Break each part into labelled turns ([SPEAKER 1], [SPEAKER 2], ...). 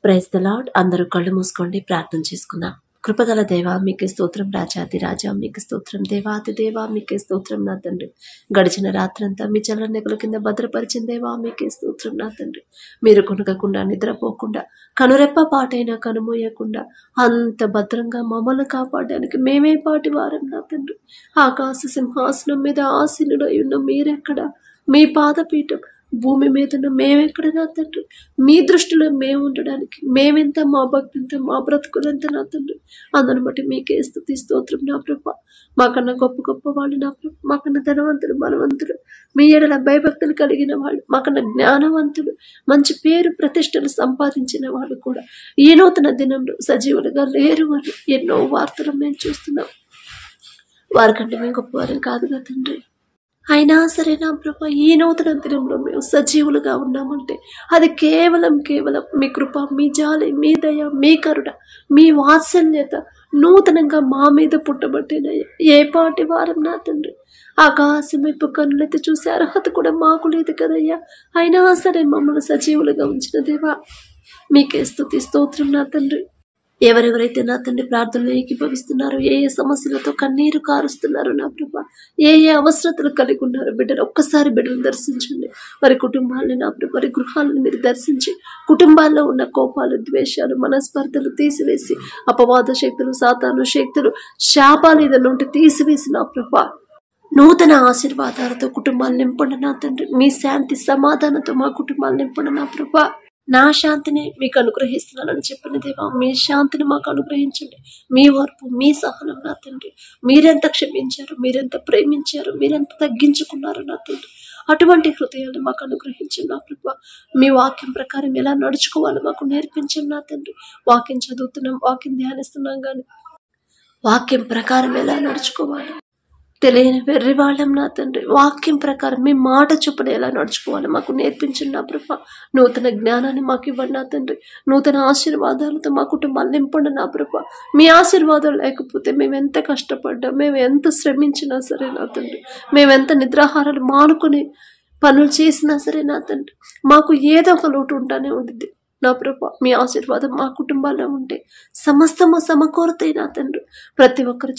[SPEAKER 1] Praise the lord. అందరూ కళ్ళు మూసుకోండి, ప్రార్థన చేసుకుందాం. కృపగల దేవా మీకే స్తోత్రం, రాజాది రాజా మీకే స్తోత్రం, దేవాది దేవా మీకే స్తోత్రం నా తండ్రి. గడిచిన రాత్రంతా మీ చల్లనెగల కింద భద్రపరిచిన దేవా మీకే స్తోత్రం నా తండ్రి. మీరు కొనగకుండా, నిద్రపోకుండా, కనురెప్ప పాటైనా కనుమూయకుండా అంత భద్రంగా మమ్మల్ని కాపాడడానికి మేమే పాటి వారం నా తండ్రి. ఆకాశ సింహాసనం మీద ఆసీనుడై ఉన్న మీరెక్కడ, మీ పాదపీఠం భూమి మీద మేమెక్కడ నా తండ్రి. మీ దృష్టిలో మేము ఉండడానికి మేమెంత, మా భక్తింత, మా బ్రతుకులంత నా తండ్రి. అందుని బట్టి మీకే స్తుతి స్తోత్రం నా ప్రభ. మాకన్నా గొప్ప గొప్ప వాళ్ళు నా ప్రభ, మాకన్నా ధనవంతులు, బలవంతులు, మీ ఎడల భయభక్తులు కలిగిన వాళ్ళు, మాకన్నా జ్ఞానవంతులు, మంచి పేరు ప్రతిష్టలు సంపాదించిన వాళ్ళు కూడా ఈ నూతన దినంలో సజీవులుగా లేరు అని ఎన్నో వార్తలు మేము చూస్తున్నాం. వారికంటే మేము గొప్పవారం కాదుగా తండ్రి. అయినా సరే నా ప్రభ, ఈ నూతన దినంలో మేము సజీవులుగా ఉన్నామంటే అది కేవలం మీ కృప, మీ జాలి, మీ దయ, మీ కరుణ, మీ వాత్సల్యత నూతనంగా మా మీద పుట్టబట్టేనయ్యా. ఏ పాటి వారం నా తండ్రి. ఆకాశం వైపు కన్నులెత్తి చూసే అర్హత కూడా మాకు లేదు కదయ్యా. అయినా సరే మమ్మల్ని సజీవులుగా ఉంచిన దేవా మీకే స్తుతి స్తోత్రం నా తండ్రి. ఎవరెవరైతే నా తండ్రి ప్రార్థనలు ఏకీభవిస్తున్నారో, ఏ ఏ సమస్యలతో కన్నీరు కారుస్తున్నారు నా ప్రభ, ఏ ఏ అవసరతలు కలిగి ఉన్నారు బిడ్డలు, ఒక్కసారి బిడ్డలు దర్శించండి. వారి కుటుంబాలని నా ప్రభ, వారి గృహాలను మీరు దర్శించి కుటుంబాల్లో ఉన్న కోపాలు, ద్వేషాలు, మనస్పర్ధలు తీసివేసి, అపవాద శక్తులు, సాతాను శక్తులు, శాపాలు ఇద నుండి తీసివేసి నా ప్రభ నూతన ఆశీర్వాదాలతో కుటుంబాలు నింపండి నా తండ్రి. మీ శాంతి సమాధానంతో మా కుటుంబాలు నింపండి నా ప్రభ. నా శాంతిని మీకు అనుగ్రహిస్తున్నానని చెప్పిన దేవా, మీ శాంతిని మాకు అనుగ్రహించండి. మీ ఓర్పు, మీ సహనం నా తండ్రి. మీరెంత క్షమించారు, మీరెంత ప్రేమించారు, మీరెంత తగ్గించుకున్నారు నా తండ్రి. అటువంటి హృదయాన్ని మాకు అనుగ్రహించండి నా ప్రభా. మీ వాక్యం ప్రకారం ఎలా నడుచుకోవాలో మాకు నేర్పించండి నా తండ్రి. వాక్యం చదువుతున్నాం, వాక్యం ధ్యానిస్తున్నాం, కానీ వాక్యం ప్రకారం ఎలా నడుచుకోవాలి తెలియని వెర్రి వాళ్ళం నా తండ్రి. వాక్యం ప్రకారం మీ మాట చొప్పున ఎలా నడుచుకోవాలి మాకు నేర్పించండి నా ప్రభ. నూతన జ్ఞానాన్ని మాకు ఇవ్వండి నా తండ్రి. నూతన ఆశీర్వాదాలతో మా కుటుంబాన్ని నింపండి నా ప్రభ. మీ ఆశీర్వాదాలు లేకపోతే మేము ఎంత కష్టపడ్డా, మేము ఎంత శ్రమించినా సరే నా తండ్రి, మేమెంత నిద్రాహారాలు మానుకొని పనులు చేసినా సరే నా తండ్రి, మాకు ఏదో ఒక లోటు ఉంటానే ఉంటుంది నా ప్రభ. మీ ఆశీర్వాదం మా కుటుంబాల్లో ఉంటే సమస్తము సమకూరుతాయి నా తండ్రి. ప్రతి ఒక్కరి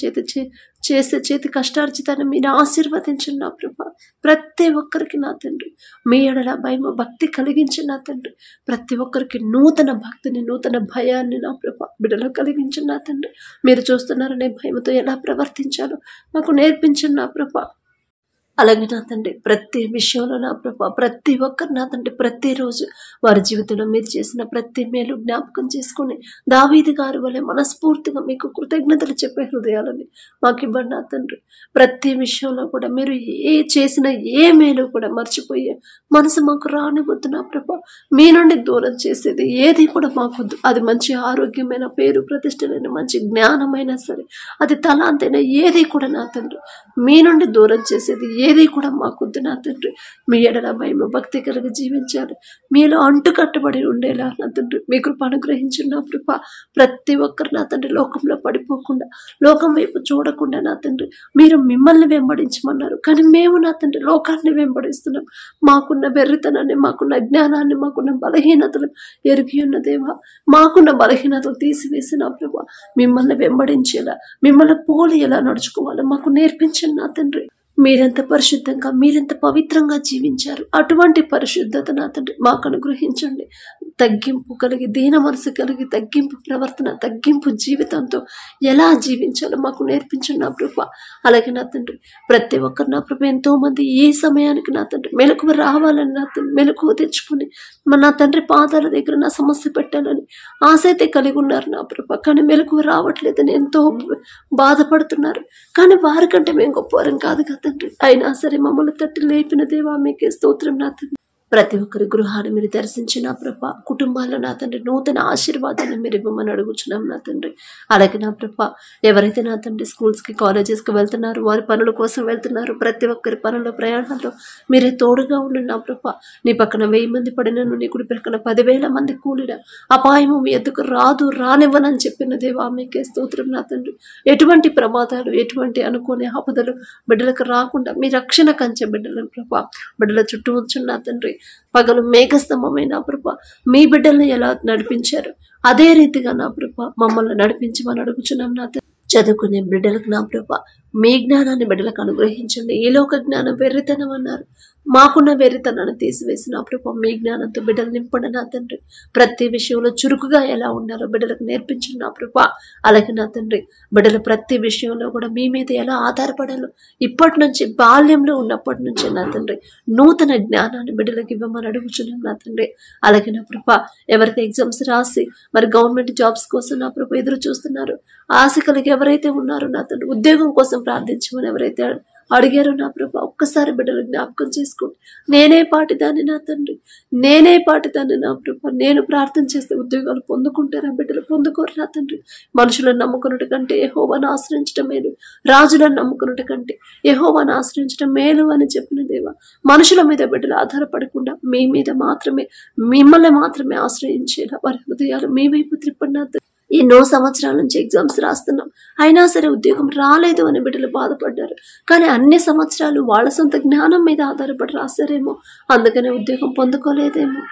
[SPEAKER 1] చేతి కష్టార్జితాన్ని మీరు ఆశీర్వదించండి నా ప్రభ. ప్రతి ఒక్కరికి నా తండ్రి మీ ఎడల భయం, భక్తి కలిగించండి నా తండ్రి. ప్రతి ఒక్కరికి నూతన భక్తిని, నూతన భయాన్ని నా ప్రభ బిడ్డలో కలిగించండి నా తండ్రి. మీరు చూస్తున్నారనే భయంతో ఎలా ప్రవర్తించాలో మాకు నేర్పించండి నా ప్రభ. అలాగే నా తండ్రి ప్రతి విషయంలో నా ప్రభా, ప్రతి ఒక్కరు నా తండ్రి ప్రతిరోజు వారి జీవితంలో మీరు చేసిన ప్రతి మేలు జ్ఞాపకం చేసుకుని దావీదు గారి వలె మనస్ఫూర్తిగా మీకు కృతజ్ఞతలు చెప్పే హృదయాలని మాకు ఇవ్వండి నా తండ్రి. ప్రతి విషయంలో కూడా మీరు చేసిన ఏ మేలు కూడా మర్చిపోయే మనసు మాకు రానివద్దు నా ప్రభా. మీ నుండి దూరం చేసేది ఏది కూడా మాకొద్దు. అది మంచి ఆరోగ్యమైన, పేరు ప్రతిష్టలైన, మంచి జ్ఞానమైనా సరే, అది తలాంతైనా ఏది కూడా నా తండ్రి మీ నుండి దూరం చేసేది ఏది కూడా మాకొద్దు నా తండ్రి. మీ ఎడల భయం, భక్తి కలిగి జీవించాలి, మీలో అంటుకట్టబడి ఉండేలా నా తండ్రి మీ కృప అనుగ్రహించండి నా కృప. ప్రతి ఒక్కరు నా తండ్రి లోకంలో పడిపోకుండా, లోకం వైపు చూడకుండా నా తండ్రి మీరు మిమ్మల్ని వెంబడించమన్నారు, కానీ మేము నా తండ్రి లోకాన్ని వెంబడిస్తున్నాం. మాకున్న వెర్రితనాన్ని, మాకున్న జ్ఞానాన్ని, మాకున్న బలహీనతలు ఎరిగి ఉన్న దేవా, మాకున్న బలహీనతలు తీసివేసి నా ప్రభా మిమ్మల్ని వెంబడించేలా, మిమ్మల్ని పోలి ఎలా నడుచుకోవాలో మాకు నేర్పించండి నా తండ్రి. మీరెంత పరిశుద్ధంగా, మీరెంత పవిత్రంగా జీవించారు, అటువంటి పరిశుద్ధత నా తండ్రి మాకు అనుగ్రహించండి. తగ్గింపు కలిగి, దీన మనసు కలిగి, తగ్గింపు ప్రవర్తన, తగ్గింపు జీవితంతో ఎలా జీవించాలో మాకు నేర్పించండి నా ప్రభ. అలాగే నా తండ్రి ప్రతి ఒక్కరు నా ప్రభ, ఎంతో మంది ఈ సమయానికి నా తండ్రి మెలకువ రావాలని, నా తండ్రి మెలకువ తెచ్చుకొని నా తండ్రి పాదాల దగ్గర నా సమస్య పెట్టాలని ఆశ అయితే కలిగి ఉన్నారు నా ప్రభ, కానీ మెలకువ రావట్లేదని ఎంతో బాధపడుతున్నారు. కానీ వారికంటే మేము గొప్పవారం కాదు కదా తండ్రి. అయినా సరే మమ్మల్ని తట్టి లేపిన దేవా మీకే స్తోత్రం నా తండ్రి. ప్రతి ఒక్కరి గృహాన్ని మీరు దర్శించిన ప్రభ, కుటుంబాల్లో నా తండ్రి నూతన ఆశీర్వాదాన్ని మీరు ఇవ్వమని అడుగుచున్నాం నా తండ్రి. అలాగే నా ప్రభ ఎవరైతే నా తండ్రి స్కూల్స్కి, కాలేజెస్కి వెళ్తున్నారు, వారి పనుల కోసం వెళ్తున్నారు, ప్రతి ఒక్కరి పనుల ప్రయాణాల్లో మీరే తోడుగా ఉండండి నా ప్రభ. నీ పక్కన 1000 మంది పడినను, నీ కుడి పక్కన 10,000 మంది కూలిన అపాయము మీ ఎద్దుకు రానివ్వనని చెప్పిన దేవా మీకే స్తోత్రం నా తండ్రి. ఎటువంటి ప్రమాదాలు, ఎటువంటి అనుకోని ఆపదలు బిడ్డలకు రాకుండా మీ రక్షణ కంచె బిడ్డలను ప్రభ బిడ్డల చుట్టూ ఉంచండి నా తండ్రి. పగలు మేఘస్తంభమైన నా ప్రభ మీ బిడ్డల్ని ఎలా నడిపించారు అదే రీతిగా నా ప్రభ మమ్మల్ని నడిపించమని అడుగుచున్నాం నా తండ్రి. చదువుకునే బిడ్డలకు నా ప్రభ మీ జ్ఞానాన్ని బిడ్డలకు అనుగ్రహించండి. ఈ లోక జ్ఞానం వెర్రితనం అన్నారు, మాకున్న వెర్రితనాన్ని తీసివేసి నా ప్రభ మీ జ్ఞానంతో బిడ్డలు నింపండి నా తండ్రి. ప్రతి విషయంలో చురుకుగా ఎలా ఉండాలో బిడ్డలకు నేర్పించండి నా ప్రభ. అలాగే నా తండ్రి బిడ్డలు ప్రతి విషయంలో కూడా మీ మీద ఎలా ఆధారపడాలో ఇప్పటి నుంచి బాల్యంలో ఉన్నప్పటి నుంచి నా తండ్రి నూతన జ్ఞానాన్ని బిడ్డలకు ఇవ్వమని అడుగుచున్నాం నా తండ్రి. అలాగే నా ప్రభ ఎవరైతే ఎగ్జామ్స్ రాసి మరి గవర్నమెంట్ జాబ్స్ కోసం నా ప్రభ ఎదురు చూస్తున్నారు, ఆశ కలిగి ఎవరైతే ఉన్నారో నా తండ్రి ఉద్యోగం కోసం ప్రార్థించమని ఎవరైతే అడిగారు నా ప్రభ ఒక్కసారి బిడ్డలు జ్ఞాపకం చేసుకోండి. నేనే పాటిదాన్ని నా తండ్రి, నేనే పాటిదాన్ని నా ప్రభ. నేను ప్రార్థన చేస్తే ఉద్యోగాలు పొందుకుంటారా బిడ్డలు? పొందుకోరు నా తండ్రి. మనుషులను నమ్ముకున్నట్టు కంటే యెహోవాను ఆశ్రయించడం మేలు, రాజులను నమ్ముకున్నట్టు కంటే యెహోవాను ఆశ్రయించడం మేలు అని చెప్పిన దేవా, మనుషుల మీద బిడ్డలు ఆధారపడకుండా మీ మీద మాత్రమే, మిమ్మల్ని మాత్రమే ఆశ్రయించేలా వారి హృదయాలు మీ వైపు త్రిప్పండి నా తండ్రి. ఎన్నో సంవత్సరాల నుంచి ఎగ్జామ్స్ రాస్తున్నాం, అయినా సరే ఉద్యోగం రాలేదు అని బిడ్డలు బాధపడ్డారు. కానీ అన్ని సంవత్సరాలు వాళ్ళ సొంత జ్ఞానం మీద ఆధారపడి రాశారేమో, అందుకనే ఉద్యోగం పొందుకోలేదేమో.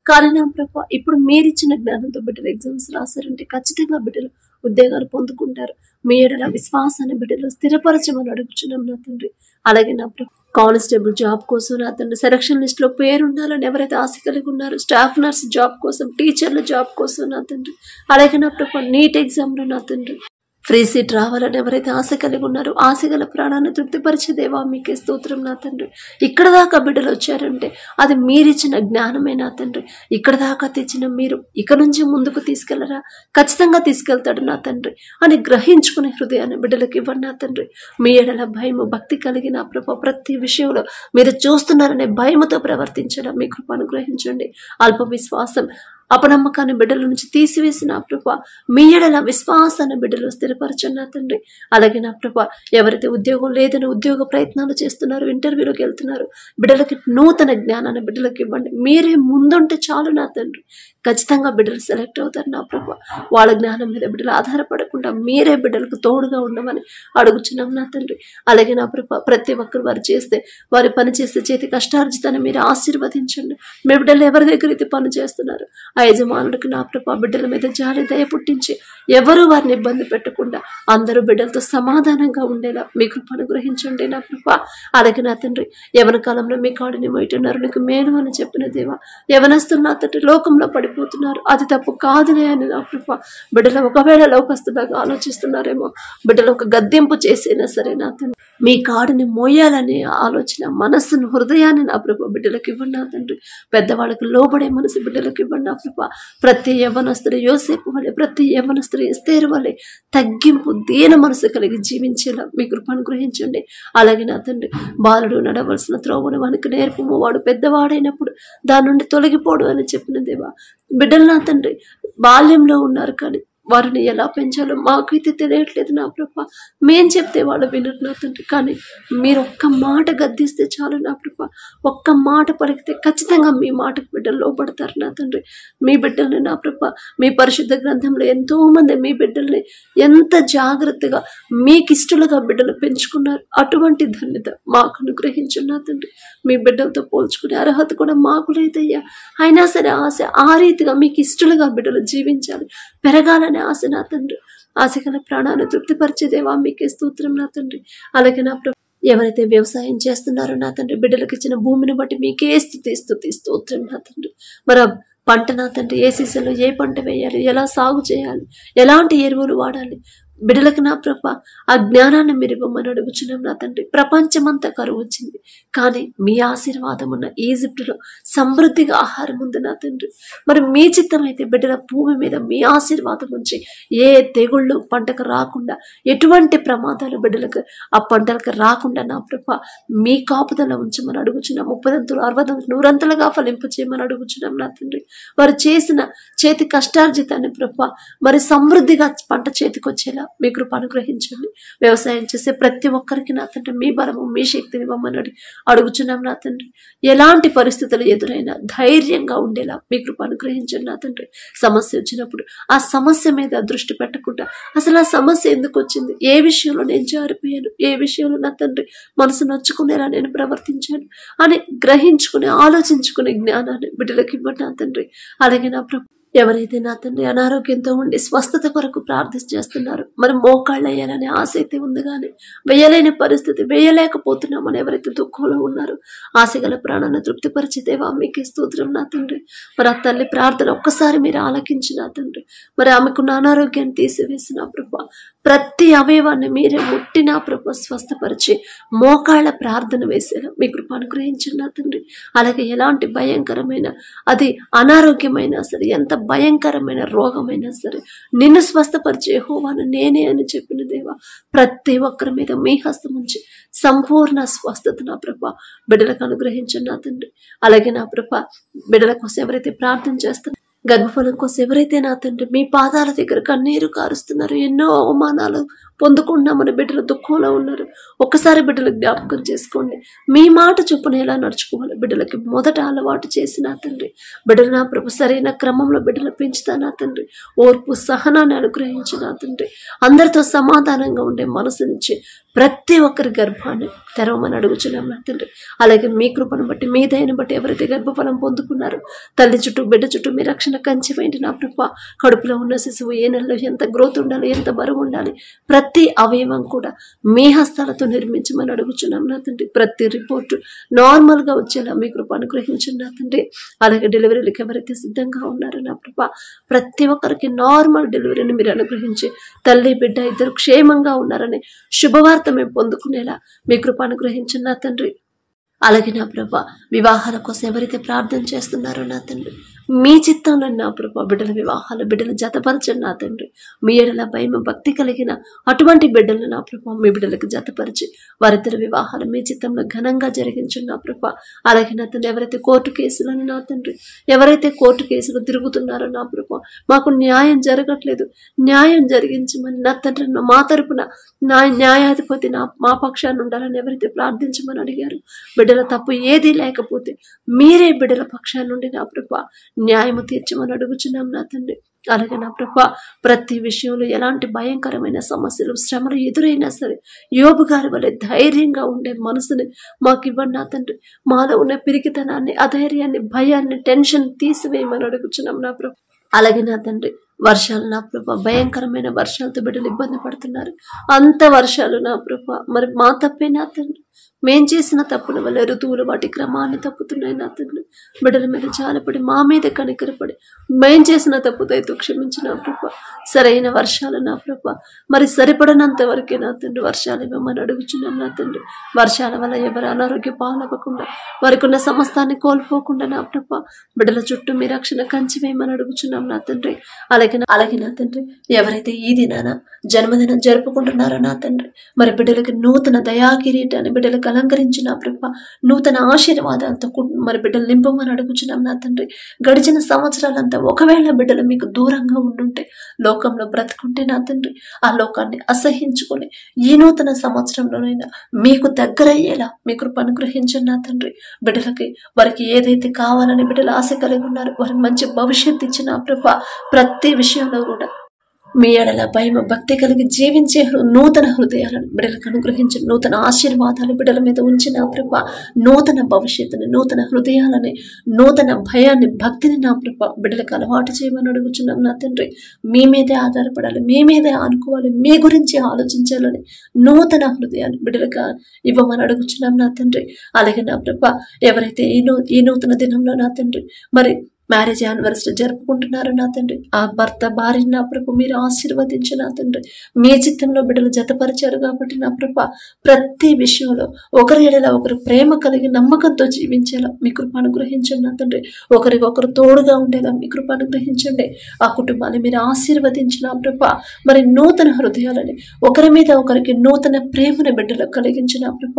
[SPEAKER 1] కానీ నా ప్రభా ఇప్పుడు మీరిచ్చిన జ్ఞానంతో బిడ్డలు ఎగ్జామ్స్ రాశారంటే ఖచ్చితంగా బిడ్డలు ఉద్యోగాలు పొందుకుంటారు. మీ ఏడల విశ్వాసాన్ని బిడ్డలు స్థిరపరచమని అడుగుచున్నాం నా తండ్రి. అలాగే నా ప్రభు కానిస్టేబుల్ జాబ్ కోసం నా తండ్రి సెలక్షన్ లిస్ట్ లో పేరు ఉండాలని ఎవరైతే ఆశ కలిగి ఉన్నారో, స్టాఫ్ నర్స్ జాబ్ కోసం, టీచర్ల జాబ్ కోసం నా తండ్రి, అలాగే నా ప్రభు నీట్ ఎగ్జామ్ లో నా తండ్రి ఫ్రీ సీట్ రావాలని ఎవరైతే ఆశ కలిగి ఉన్నారో, ఆశ గల ప్రాణాన్ని తృప్తిపరిచే దేవా మీకే స్తోత్రం నా తండ్రి. ఇక్కడ దాకా బిడ్డలు వచ్చారంటే అది మీరిచ్చిన జ్ఞానమే నా తండ్రి. ఇక్కడ దాకా తెచ్చిన మీరు ఇక నుంచి ముందుకు తీసుకెళ్లరా? ఖచ్చితంగా తీసుకెళ్తాడు నా తండ్రి అని గ్రహించుకునే హృదయాన్ని బిడ్డలకు ఇవ్వండి నా తండ్రి. మీ ఎడల భయము భక్తి కలిగిన ప్రభు ప్రతి విషయంలో మీరు చూస్తున్నారనే భయముతో ప్రవర్తించడం మీ కృప అనుగ్రహించండి. అల్ప విశ్వాసం అపనమ్మకాన్ని బిడ్డల నుంచి తీసివేసిన ప్రభ మీ ఎడల విశ్వాసాన్ని బిడ్డలు స్థిరపరచండి నా తండ్రి. అలాగే నా ప్రభ ఎవరైతే ఉద్యోగం లేదని ఉద్యోగ ప్రయత్నాలు చేస్తున్నారు, ఇంటర్వ్యూలోకి వెళ్తున్నారు, బిడ్డలకి నూతన జ్ఞానాన్ని బిడ్డలకు ఇవ్వండి. మీరే ముందుంటే చాలు నా తండ్రి, ఖచ్చితంగా బిడ్డలు సెలెక్ట్ అవుతారు నా ప్రభ. వాళ్ళ జ్ఞానం మీద బిడ్డలు ఆధారపడకుండా మీరే బిడ్డలకు తోడుగా ఉండమని అడుగుచున్నాం నా తండ్రి. అలాగే నా ప్రభ ప్రతి ఒక్కరు వారు చేస్తే వారి పని చేస్తే చేతి కష్టార్జితాన్ని మీరు ఆశీర్వదించండి. మీ బిడ్డలు ఎవరి దగ్గర అయితే పని చేస్తున్నారు ఆ యజమానుడికి నా ప్రభ బిడ్డల మీద జాలి దయ పుట్టించి ఎవరు వారిని ఇబ్బంది పెట్టకుండా అందరూ బిడ్డలతో సమాధానంగా ఉండేలా మీ కృప అనుగ్రహించండి నా ప్రభ. అలాగే నా తండ్రి యవన కాలంలో మీ కాడిని మొయ్యుతున్నారు, నీకు మేలు అని చెప్పిన దేవా, యవనస్తులు నా తండ్రి లోకంలో పడిపోతున్నారు, అది తప్పు కాదులే అని నా ప్రభ. బిడ్డలు ఒకవేళ లోకస్తులాగా ఆలోచిస్తున్నారేమో, బిడ్డలు ఒక గద్దెంపు చేసైనా సరే నా తండ్రి మీ కాడిని మోయాలనే ఆలోచన మనస్సును హృదయాన్ని నా ప్రభ బిడ్డలకు ఇవ్వండి నా తండ్రి. పెద్దవాళ్ళకి లోబడే మనసు బిడ్డలకు ఇవ్వండి నా ప్రభ. ప్రతి యవ్వనస్తుడు యోసేపు వలె, ప్రతి యవ్వనస్తుడు ఎస్తేరు వలె తగ్గింపు దీన మనసు కలిగి జీవించేలా మీ కృప అనుగ్రహించండి. అలాగే నా తండ్రి బాలుడు నడవలసిన త్రోవను వానికి నేర్పము, వాడు పెద్దవాడైనప్పుడు దాని నుండి తొలగిపోడు అని చెప్పిన దేవా, బిడ్డలు నా తండ్రి బాల్యంలో ఉన్నారు కానీ వారిని ఎలా పెంచాలో మాకైతే తెలియట్లేదు నా ప్రభ. మేం చెప్తే వాళ్ళు వినరు నా తండ్రి, కానీ మీరు ఒక్క మాట గద్దిస్తే చాలు నా ప్రభ. ఒక్క మాట పలికితే ఖచ్చితంగా మీ మాటకు బిడ్డలు లోపడతారు నా తండ్రి. మీ బిడ్డల్ని నా ప్రభ మీ పరిశుద్ధ గ్రంథంలో ఎంతో మంది మీ బిడ్డల్ని ఎంత జాగ్రత్తగా మీకు ఇష్టలుగా బిడ్డలు పెంచుకున్నారు. అటువంటి ధన్యత మాకు అనుగ్రహించు నా తండ్రి. మీ బిడ్డలతో పోల్చుకునే అర్హత కూడా మాకు లేదయ్యా. అయినా సరే ఆశ ఆ రీతిగా మీకు ఇష్టలుగా బిడ్డలు జీవించాలి, పెరగాలని ఆశ నా తండ్రి. ఆశ గల ప్రాణాన్ని తృప్తిపరిచేదేవా మీకే స్తోత్రం నా తండ్రి. అలాగే నా ప్రభు ఎవరైతే వ్యవసాయం చేస్తున్నారో నా తండ్రి బిడ్డలకు ఇచ్చిన భూమిని బట్టి మీకే స్తుతి స్తోత్రం నా తండ్రి. మరి పంట నా తండ్రి ఏ సీజన్లో ఏ పంట వేయాలి, ఎలా సాగు చేయాలి, ఎలాంటి ఎరువులు వాడాలి, బిడ్డలకు నా ప్రభ ఆ జ్ఞానాన్ని మీరు ఇవ్వమని అడుగుచున్నాం నా తండ్రి. ప్రపంచమంతా కరువు వచ్చింది, కానీ మీ ఆశీర్వాదం ఉన్న ఈజిప్టులో సమృద్ధిగా ఆహారం ఉంది నా తండ్రి. మరి మీ చిత్తం అయితే బిడ్డల భూమి మీద మీ ఆశీర్వాదం ఉంచి ఏ తెగుళ్ళు పంటకు రాకుండా, ఎటువంటి ప్రమాదాలు బిడ్డలకు ఆ పంటలకు రాకుండా నా ప్రభ మీ కాపుదల ఉంచమని అడుగుచున్నాం. 30 60 100 ఫలింపు చేయమని అడుగుచున్నాం నా తండ్రి. వారు చేసిన చేతి కష్టార్జితాన్ని ప్రభ మరి సమృద్ధిగా పంట చేతికి వచ్చేలా ఉండేలా మీ కృప అనుగ్రహించండి. వ్యవసాయం చేసే ప్రతి ఒక్కరికి నా తండ్రి మీ బలము మీ శక్తిని ఇవ్వమని అడుగుచున్నాం నా తండ్రి. ఎలాంటి పరిస్థితులు ఎదురైనా ధైర్యంగా ఉండేలా మీ కృప అనుగ్రహించండి నా తండ్రి. సమస్య వచ్చినప్పుడు ఆ సమస్య మీద దృష్టి పెట్టకుండా అసలు ఆ సమస్య ఎందుకు వచ్చింది, ఏ విషయంలో నేను జారిపోయాను, ఏ విషయంలో నా తండ్రి మనసు నొచ్చుకునేలా నేను ప్రవర్తించాను అని గ్రహించుకుని ఆలోచించుకునే జ్ఞానాన్ని బిడ్డలకు ఇవ్వండి నా తండ్రి. అలాగే నా ప్రభు, ఎవరైతే నా తండ్రి అనారోగ్యంతో ఉండి స్వస్థత కొరకు ప్రార్థన చేస్తున్నారు, మరి మోకాళ్ళు వేయాలనే ఆశ అయితే ఉంది కానీ వేయలేని పరిస్థితి, వేయలేకపోతున్నామని ఎవరైతే దుఃఖంలో ఉన్నారో ఆశగల ప్రాణాన్ని తృప్తిపరిచే దేవా మీకే స్తోత్రం నా తండ్రి. మరి ఆ తల్లి ప్రార్థన ఒక్కసారి మీరు ఆలకించిన తండ్రి, మరి ఆమెకున్న అనారోగ్యాన్ని తీసివేసిన ప్రభు, ప్రతి అవయవాన్ని మీరే ముట్టినా ప్రభు స్వస్థపరిచి మోకాళ్ళ ప్రార్థన వేసేలా మీ కృప అనుగ్రహించండి నా తండ్రి. అలాగే ఎలాంటి భయంకరమైన అది అనారోగ్యమైనా సరే, ఎంత భయంకరమైన రోగమైనా సరే నిన్ను స్వస్థపరిచే యెహోవాను నేనే అని చెప్పిన దేవా, ప్రతి ఒక్కరి మీద మీ హస్తం ఉంచి సంపూర్ణ స్వస్థత నా ప్రభ బిడ్డలకు అనుగ్రహించండి నా తండ్రి. అలాగే నా ప్రభ, బిడ్డల కోసం ఎవరైతే ప్రార్థన చేస్తున్నారు, గర్భఫలం కోసం ఎవరైతే నా తండ్రి మీ పాదాల దగ్గర కన్నీరు కారుస్తున్నారు, ఎన్నో అవమానాలు పొందుకున్నామని బిడ్డలు దుఃఖంలో ఉన్నారు, ఒక్కసారి బిడ్డలు జ్ఞాపకం చేసుకోండి. మీ మాట చొప్పున ఎలా నడుచుకోవాలి బిడ్డలకి మొదట అలవాటు చేసి నా తండ్రి. బిడ్డలు నా ప్రభు సరైన క్రమంలో బిడ్డలు పెంచుతా నా తండ్రి. ఓర్పు సహనాన్ని అనుగ్రహించి నా తండ్రి. అందరితో సమాధానంగా ఉండే మనసు నుంచి ప్రతి ఒక్కరి గర్భాన్ని తెరవమని అడుగుచున్నాం నా తండ్రి. అలాగే మీ కృపను బట్టి మీ దయను బట్టి ఎవరైతే గర్భఫలం పొందుకున్నారో తల్లి చుట్టూ బిడ్డ చుట్టూ మీ రక్షణ కంచి వేయండి నా ప్రభ. కడుపులో ఉన్న శిశువు ఏ నెలలో ఎంత గ్రోత్ ఉండాలి, ఎంత బరువు ఉండాలి, ప్రతి అవయవం కూడా మీ హస్తాలతో నిర్మించమని అడుగుచున్నాం నా తండ్రి. ప్రతి రిపోర్టు నార్మల్గా వచ్చేలా మీ కృప అనుగ్రహించండి నా తండ్రి. అలాగే డెలివరీలకు ఎవరైతే సిద్ధంగా ఉన్నారో నా ప్రభ, ప్రతి ఒక్కరికి నార్మల్ డెలివరీని మీరు అనుగ్రహించి తల్లి బిడ్డ ఇద్దరు క్షేమంగా ఉన్నారని శుభవార్త మేము పొందుకునేలా మీ కృప అనుగ్రహించండి నా తండ్రి. అలాగే నా ప్రభ, వివాహాల కోసం ఎవరైతే ప్రార్థన చేస్తున్నారో నా తండ్రి, మీ చిత్తంలో నా ప్రభ బిడ్డల వివాహాలు బిడ్డలు జతపరచండి నా తండ్రి. మీ ఎడల భయం భక్తి కలిగిన అటువంటి బిడ్డలు నా ప్రభ మీ బిడ్డలకు జతపరిచి వారిద్దరు వివాహాలు మీ చిత్తంలో ఘనంగా జరిగించండి నా ప్రభ. అలాగే నా తండ్రి, ఎవరైతే కోర్టు కేసులను నా తండ్రి, ఎవరైతే కోర్టు కేసులు తిరుగుతున్నారో నా ప్రభ, మాకు న్యాయం జరగట్లేదు, న్యాయం జరిగించమని నా తండ్రి మా తరపున న్యాయాధిపతి మా పక్షాన్ని ఉండాలని ఎవరైతే ప్రార్థించమని అడిగారు, బిడ్డల తప్పు ఏదీ లేకపోతే మీరే బిడ్డల పక్షాన్ని నుండి నా ప్రభ న్యాయము తీర్చమని అడుగుచున్నాం నా తండ్రి. అలాగే నా ప్రభ, ప్రతి విషయంలో ఎలాంటి భయంకరమైన సమస్యలు శ్రమలు ఎదురైనా సరే యోబు గారి వలె ధైర్యంగా ఉండే మనసుని మాకు ఇవ్వండి నా తండ్రి. మాలో ఉన్న పిరికితనాన్ని, అధైర్యాన్ని, భయాన్ని, టెన్షన్ తీసివేయమని అడుగుచున్నాం నా ప్రభ. అలాగే నా తండ్రి, వర్షాలు నా ప్రభ, భయంకరమైన వర్షాలతో బిడ్డలు ఇబ్బంది పడుతున్నారు. అంత వర్షాలు నా ప్రభ మరి మా తప్పే నా తండ్రి. మేం చేసిన తప్పుల వల్ల ఋతువులు వాటి క్రమాన్ని తప్పుతున్నాయి నా తండ్రి. బిడ్డల మీద జాలపడి మా మీద కనికరపడి మేం చేసిన తప్పుదైతే క్షమించిన ప్రభ. సరైన వర్షాలు నా ప్రభ మరి సరిపడనంత వరకే నా తండ్రి వర్షాలు ఇవ్వమని అడుగుచున్నాం నా తండ్రి. వర్షాల వల్ల ఎవరు అనారోగ్య పాలవ్వకుండా వారికి ఉన్న సమస్తాన్ని కోల్పోకుండా నా ప్రభ బిడ్డల చుట్టూ మీ రక్షణ కంచి వేయమని అడుగుచున్నాం నా తండ్రి. అలాగే నా తండ్రి, ఎవరైతే ఈ దినాన జన్మదినం జరుపుకుంటున్నారో నా తండ్రి, మరి బిడ్డలకి నూతన దయాకిరీటాన్ని బిడ్డలకు అలంకరించిన ప్రభ, నూతన ఆశీర్వాదాలతో మరి బిడ్డలు నింపమని అడుగుచున్నాం నా తండ్రి. గడిచిన సంవత్సరాలంతా ఒకవేళ బిడ్డలు మీకు దూరంగా ఉండుంటే, లోకంలో బ్రతుకుంటే నా తండ్రి, ఆ లోకాన్ని అసహించుకొని ఈ నూతన సంవత్సరంలోనైనా మీకు దగ్గరయ్యేలా మీ కృప అనుగ్రహించండి నా తండ్రి. బిడ్డలకి వారికి ఏదైతే కావాలని బిడ్డలు ఆశ కలిగి ఉన్నారు, వారికి మంచి భవిష్యత్తు ఇచ్చిన ప్రభ, ప్రతి విషయంలో కూడా మీ ఎడల భయం భక్తి కలిగి జీవించే నూతన హృదయాలను బిడ్డలకు అనుగ్రహించి నూతన ఆశీర్వాదాలు బిడ్డల మీద ఉంచిన ప్రభ, నూతన భవిష్యత్తుని, నూతన హృదయాలని, నూతన భయాన్ని, భక్తిని నా ప్రభ బిడ్డలకు అలవాటు చేయమని అడుగుచున్నాం నా తండ్రి. మీ మీదే ఆధారపడాలి, మీ మీదే ఆనుకోవాలి, మీ గురించి ఆలోచించాలని నూతన హృదయాన్ని బిడ్డలకు ఇవ్వమని అడుగుచున్నాం నా తండ్రి. అలాగే నా ప్రభ, ఎవరైతే ఈ నూతన దినంలో నా తండ్రి మరి మ్యారేజ్ యానివర్సరీ జరుపుకుంటున్నారు నా తండ్రి, ఆ భర్త భార్యని నా ప్రభు మీరు ఆశీర్వదించి నా తండ్రి. మీ చిత్తంలో బిడ్డలు జతపరిచారు కాబట్టి నా ప్రభ ప్రతి విషయంలో ఒకరి ఎడల ఒకరు ప్రేమ కలిగి నమ్మకంతో జీవించేలా మీ కృప అనుగ్రహించండి నా తండ్రి. ఒకరికొకరు తోడుగా ఉండేలా మీ కృప అనుగ్రహించండి. ఆ కుటుంబాన్ని మీరు ఆశీర్వదించిన ప్రభ మరి నూతన హృదయాలని, ఒకరి మీద ఒకరికి నూతన ప్రేమను బిడ్డలకు కలిగించిన ప్రభ,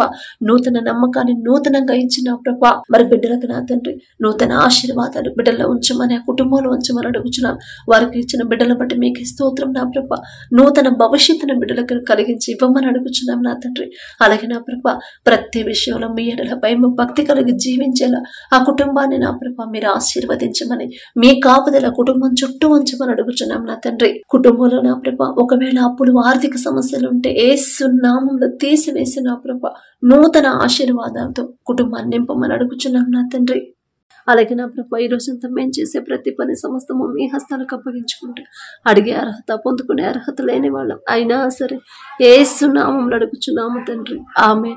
[SPEAKER 1] నూతన నమ్మకాన్ని నూతనంగా ఇచ్చిన ప్రభ మరి బిడ్డలకు నా తండ్రి నూతన ఆశీర్వాదాలు బిడ్డల ఉంచమని, ఆ కుటుంబంలో ఉంచమని అడుగుచున్నాం. వారికి ఇచ్చిన బిడ్డల బట్టి మీకు స్తోత్రం నా ప్రభ. నూతన భవిష్యత్తును బిడ్డలకు కలిగించి ఇవ్వమని అడుగుచున్నాం నా తండ్రి. అలాగే నా ప్రభ, ప్రతి విషయంలో మీ ఎడల భయం భక్తి కలిగి జీవించేలా ఆ కుటుంబాన్ని నా ప్రభ మీరు ఆశీర్వదించమని, మీ కాపుదల కుటుంబం చుట్టూ ఉంచమని అడుగుచున్నాం నా తండ్రి. కుటుంబంలో నా ప్రభ ఒకవేళ అప్పులు ఆర్థిక సమస్యలు ఉంటే యేసు నామములో తీసివేసి నా ప్రభ నూతన ఆశీర్వాదాలతో కుటుంబాన్ని నింపమని అడుగుచున్నాం నా తండ్రి. అలాగే నా ప్రభ ఈ రోజంతా మేము చేసే ప్రతి పని సమస్తము మీ హస్తాలకు అప్పగించుకుంటూ, అడిగే అర్హత పొందుకునే అర్హత లేని వాళ్ళం అయినా సరే యేసు నామములో అడుగుచున్నాము తండ్రి. ఆమేన్.